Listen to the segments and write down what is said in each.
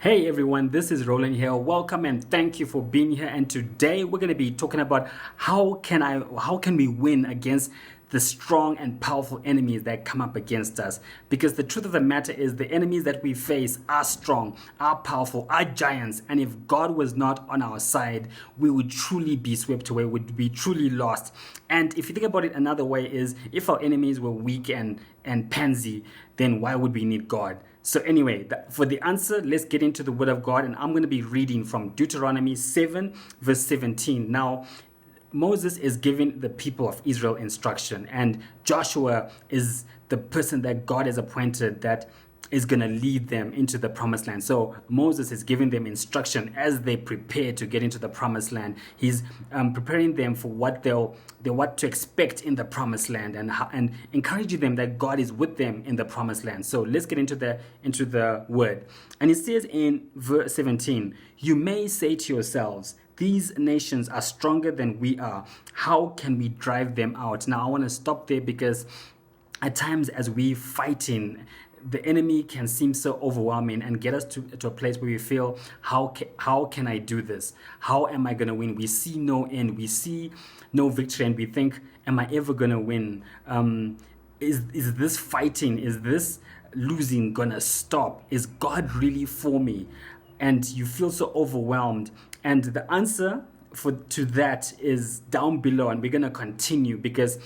Hey everyone, this is Roland here. Welcome and thank you for being here. And today we're going to be talking about how can we win against the strong and powerful enemies that come up against us. Because the truth of the matter is the enemies that we face are strong, are powerful, are giants. And if God was not on our side, we would truly be swept away, would be truly lost. And if you think about it another way is if our enemies were weak and pansy, then why would we need God? So anyway, for the answer, let's get into the Word of God, and I'm going to be reading from Deuteronomy 7, verse 17. Now, Moses is giving the people of Israel instruction, and Joshua is the person that God has appointed that is going to lead them into the promised land. So Moses is giving them instruction as they prepare to get into the promised land. He's preparing them for what to expect in the promised land, and encouraging them that God is with them in the promised land. So let's get into the word. And it says in verse 17, "You may say to yourselves, these nations are stronger than we are. How can we drive them out?" Now I want to stop there because at times as we fighting, the enemy can seem so overwhelming and get us to a place where we feel, how can I do this? How am I going to win? We see no end. We see no victory, and we think, am I ever going to win? Is this fighting, is this losing going to stop? Is God really for me? And you feel so overwhelmed. And the answer to that is down below, and we're going to continue because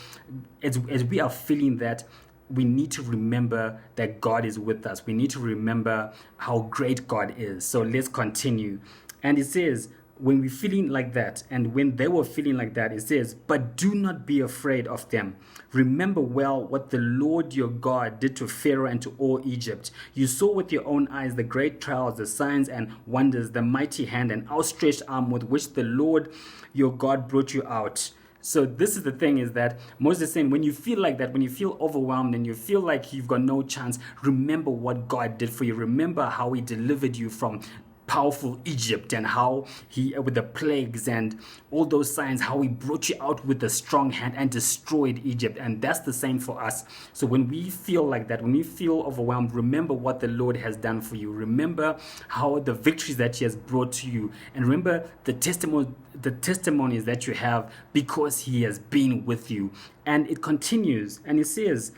as we are feeling that, we need to remember that God is with us. We need to remember how great God is. So let's continue. And it says, when we're feeling like that, and when they were feeling like that, it says, "But do not be afraid of them. Remember well what the Lord your God did to Pharaoh and to all Egypt. You saw with your own eyes the great trials, the signs and wonders, the mighty hand and outstretched arm with which the Lord your God brought you out." So this is the thing, is that Moses is saying, when you feel like that, when you feel overwhelmed and you feel like you've got no chance, remember what God did for you. Remember how he delivered you from powerful Egypt, and how he, with the plagues and all those signs, how he brought you out with a strong hand and destroyed Egypt. And that's the same for us. So when we feel like that, when we feel overwhelmed, remember what the Lord has done for you. Remember how the victories that he has brought to you, and remember the testimonies that you have because he has been with you. And it continues, and it says,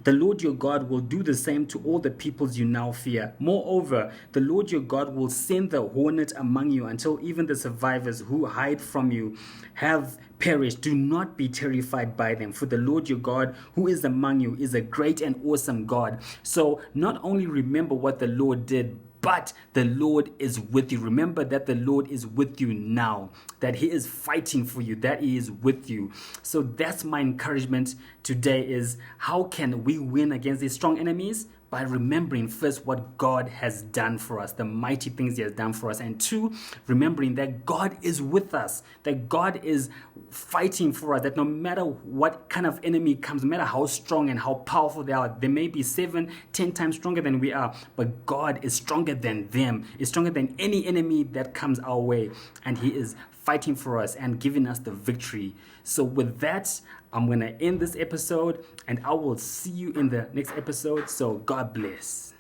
"The Lord your God will do the same to all the peoples you now fear. Moreover, the Lord your God will send the hornet among you until even the survivors who hide from you have perished. Do not be terrified by them, for the Lord your God who is among you is a great and awesome God." So not only remember what the Lord did, but the Lord is with you. Remember that the Lord is with you now, that he is fighting for you, that he is with you. So that's my encouragement today, is how can we win against these strong enemies? By remembering first what God has done for us, the mighty things he has done for us. And two, remembering that God is with us, that God is fighting for us, that no matter what kind of enemy comes, no matter how strong and how powerful they are, they may be 7, 10 times stronger than we are, but God is stronger than them, is stronger than any enemy that comes our way. And he is fighting for us and giving us the victory. So with that, I'm going to end this episode, and I will see you in the next episode. So God bless.